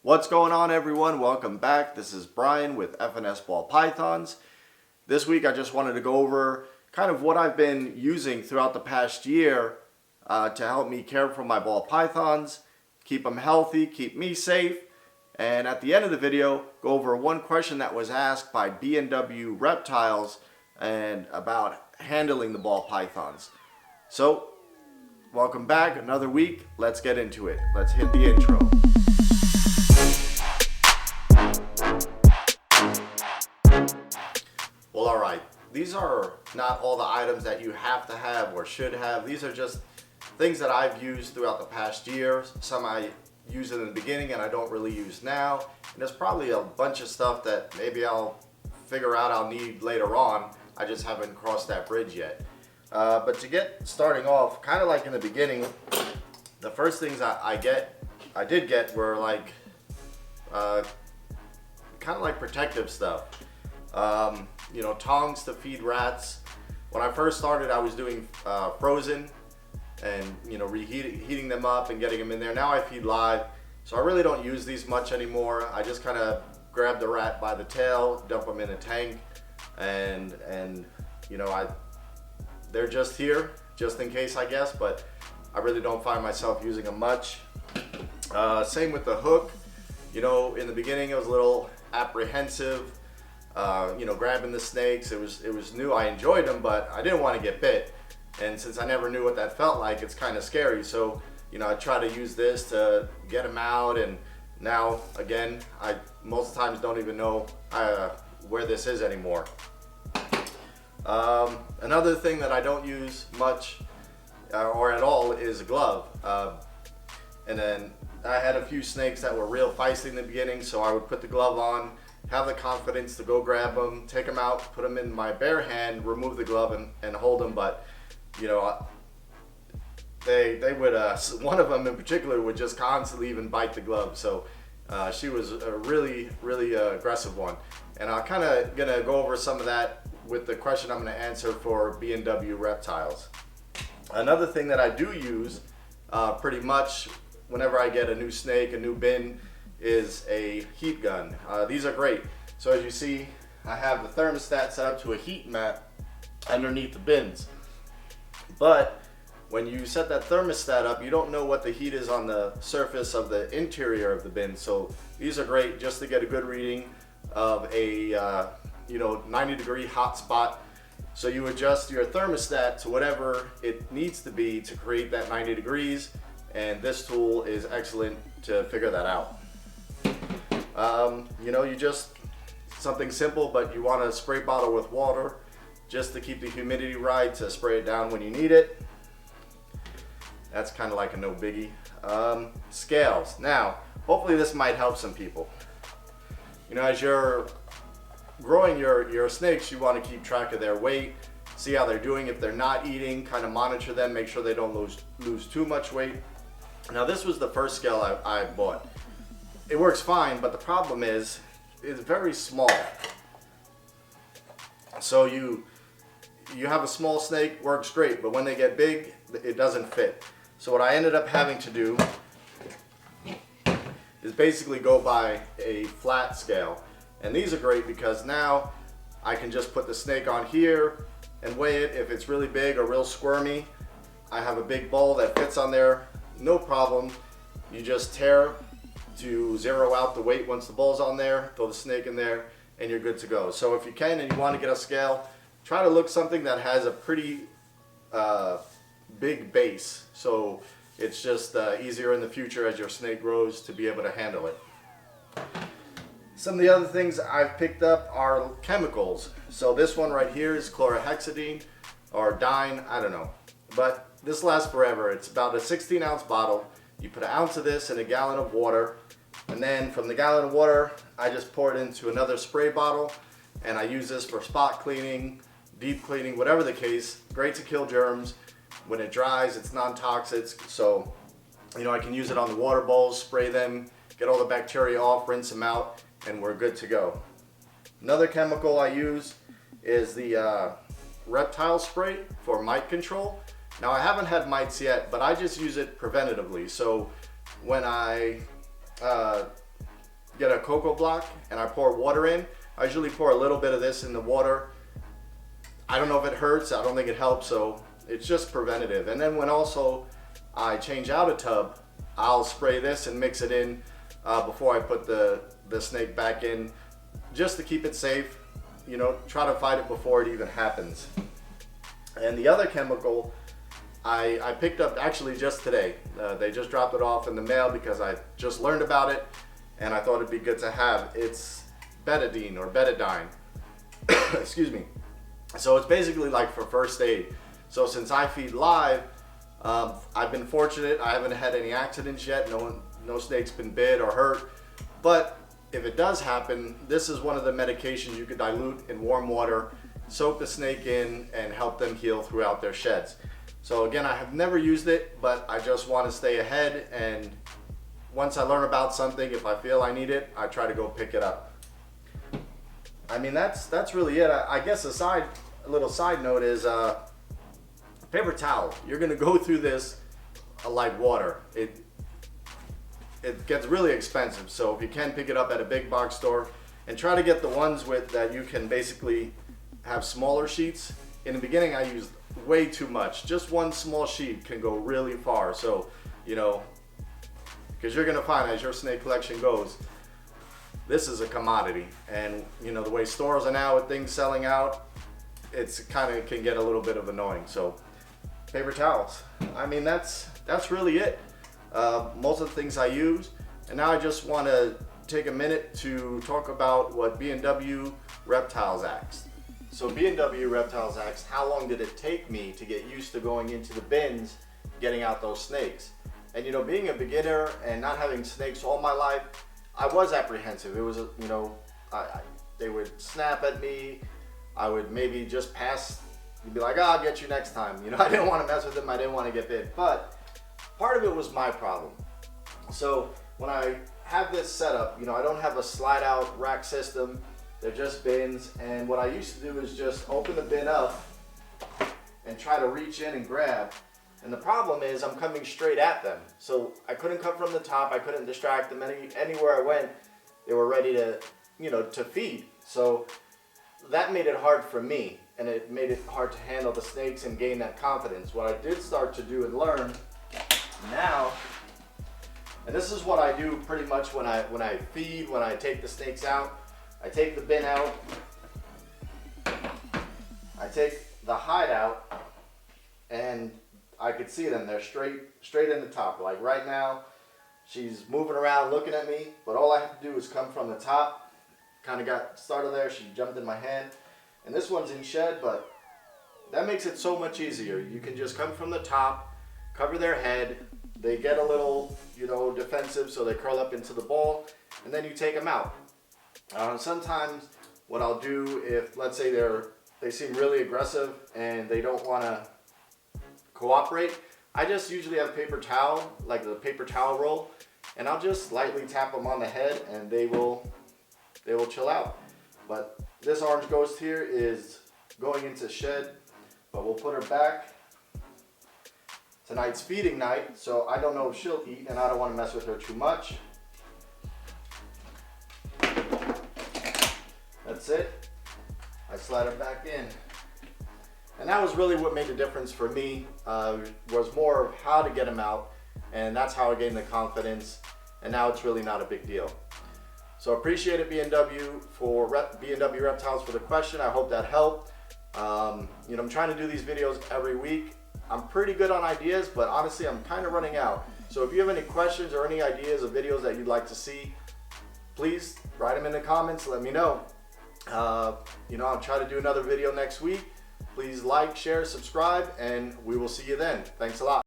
What's going on, everyone? Welcome back. This is Brian with F&S Ball Pythons. This week I just wanted to go over kind of what I've been using throughout the past year to help me care for my ball pythons, keep them healthy, keep me safe, and at the end of the video go over one question that was asked by B&W Reptiles and about handling the ball pythons. So welcome back, another week. Let's get into it. Let's hit the intro. Well, alright, these are not all the items that you have to have or should have. These are just things that I've used throughout the past year. Some I used in the beginning and I don't really use now. And there's probably a bunch of stuff that maybe I'll figure out I'll need later on. I just haven't crossed that bridge yet. But to get starting off, kind of like in the beginning, the first things I did get were like, kind of like protective stuff. You know, tongs to feed rats. When I first started, I was doing frozen and, you know, heating them up and getting them in there. Now I feed live, so I really don't use these much anymore. I just kind of grab the rat by the tail, dump them in a tank, and you know, they're just here, just in case, I guess, but I really don't find myself using them much. Same with the hook. You know, in the beginning, it was a little apprehensive. You know, grabbing the snakes, it was new. I enjoyed them, but I didn't want to get bit. And since I never knew what that felt like, it's kind of scary. So, you know, I try to use this to get them out. And now, again, I most times don't even know where this is anymore. Another thing that I don't use much or at all is a glove. And then I had a few snakes that were real feisty in the beginning, so I would put the glove on, have the confidence to go grab them, take them out, put them in my bare hand, remove the glove and hold them. But you know, they would, one of them in particular would just constantly even bite the glove. So she was a really aggressive one. And I'm kind of gonna go over some of that with the question I'm gonna answer for B&W Reptiles. Another thing that I do use pretty much whenever I get a new snake, a new bin, is a heat gun. These are great. So as you see, I have the thermostat set up to a heat mat underneath the bins. But when you set that thermostat up, you don't know what the heat is on the surface of the interior of the bin. So these are great just to get a good reading of a you know, 90-degree hot spot. So you adjust your thermostat to whatever it needs to be to create that 90 degrees. And this tool is excellent to figure that out. You know, you just, something simple, but you want a spray bottle with water just to keep the humidity right, to spray it down when you need it. That's kind of like a no biggie. Scales. Now, hopefully this might help some people. You know, as you're growing your snakes, you want to keep track of their weight, see how they're doing. If they're not eating, kind of monitor them, make sure they don't lose too much weight. Now, this was the first scale I bought. It works fine, but the problem is it's very small. So you have a small snake, works great, but when they get big, it doesn't fit. So what I ended up having to do is basically go by a flat scale. And these are great because now I can just put the snake on here and weigh it. If it's really big or real squirmy, I have a big ball that fits on there, no problem. You just tear to zero out the weight once the ball's on there, throw the snake in there, and you're good to go. So if you can and you want to get a scale, try to look something that has a pretty big base. So it's just easier in the future as your snake grows to be able to handle it. Some of the other things I've picked up are chemicals. So this one right here is chlorhexidine or Dine, I don't know. But this lasts forever. It's about a 16-ounce bottle. You put an ounce of this in a gallon of water, and then from the gallon of water, I just pour it into another spray bottle, and I use this for spot cleaning, deep cleaning, whatever the case. Great to kill germs. When it dries, it's non-toxic, so you know, I can use it on the water bowls, spray them, get all the bacteria off, rinse them out, and we're good to go. Another chemical I use is the reptile spray for mite control. Now, I haven't had mites yet, but I just use it preventatively. So when I get a cocoa block and I pour water in. I usually pour a little bit of this in the water. I don't know if it hurts, I don't think it helps, so it's just preventative. And then when also I change out a tub, I'll spray this and mix it in before I put the snake back in, just to keep it safe. You know, try to fight it before it even happens. And the other chemical I picked up actually just today. They just dropped it off in the mail because I just learned about it and I thought it'd be good to have. It's betadine or betadine. Excuse me. So it's basically like for first aid. So since I feed live, I've been fortunate. I haven't had any accidents yet. No snake's been bit or hurt. But if it does happen, this is one of the medications you could dilute in warm water, soak the snake in, and help them heal throughout their sheds. So again, I have never used it, but I just want to stay ahead, and once I learn about something, if I feel I need it, I try to go pick it up. I mean, that's really it. I guess a little side note is paper towel. You're gonna go through this like water. It gets really expensive, so if you can pick it up at a big box store, and try to get the ones that you can basically have smaller sheets. In the beginning, I used way too much. Just one small sheet can go really far. So, you know, because you're gonna find as your snake collection goes, this is a commodity. And you know, the way stores are now with things selling out, it's kind of can get a little bit of annoying. So paper towels. I mean, that's really it. Most of the things I use. And now I just want to take a minute to talk about what B&W Reptiles asked. So B&W Reptiles asked, how long did it take me to get used to going into the bins, getting out those snakes? And you know, being a beginner and not having snakes all my life, I was apprehensive. It was, you know, they would snap at me. I would maybe just pass. You'd be like, oh, I'll get you next time. You know, I didn't want to mess with them. I didn't want to get bit. But part of it was my problem. So when I have this set up, you know, I don't have a slide out rack system. They're just bins. And what I used to do is just open the bin up and try to reach in and grab. And the problem is I'm coming straight at them. So I couldn't come from the top. I couldn't distract them. Anywhere I went, they were ready to, you know, to feed. So that made it hard for me. And it made it hard to handle the snakes and gain that confidence. What I did start to do and learn now, and this is what I do pretty much when I feed, when I take the snakes out. I take the bin out, I take the hide out, and I could see them. They're straight in the top. Like right now, she's moving around looking at me, but all I have to do is come from the top. Kind of got started there, she jumped in my hand. And this one's in shed, but that makes it so much easier. You can just come from the top, cover their head. They get a little, you know, defensive, so they curl up into the ball, and then you take them out. Sometimes what I'll do, if let's say they seem really aggressive and they don't want to cooperate, I just usually have a paper towel, like the paper towel roll, and I'll just lightly tap them on the head, and they will chill out. But this orange ghost here is going into shed, but we'll put her back. Tonight's feeding night, so I don't know if she'll eat, and I don't want to mess with her too much. That's it. I slide her back in. And that was really what made the difference for me, was more of how to get them out, and that's how I gained the confidence, and now it's really not a big deal. So appreciate it, B&W Reptiles, for the question. I hope that helped. You know, I'm trying to do these videos every week. I'm pretty good on ideas, but honestly, I'm kind of running out. So if you have any questions or any ideas of videos that you'd like to see, please write them in the comments, let me know. You know, I'll try to do another video next week. Please like, share, subscribe, and we will see you then. Thanks a lot.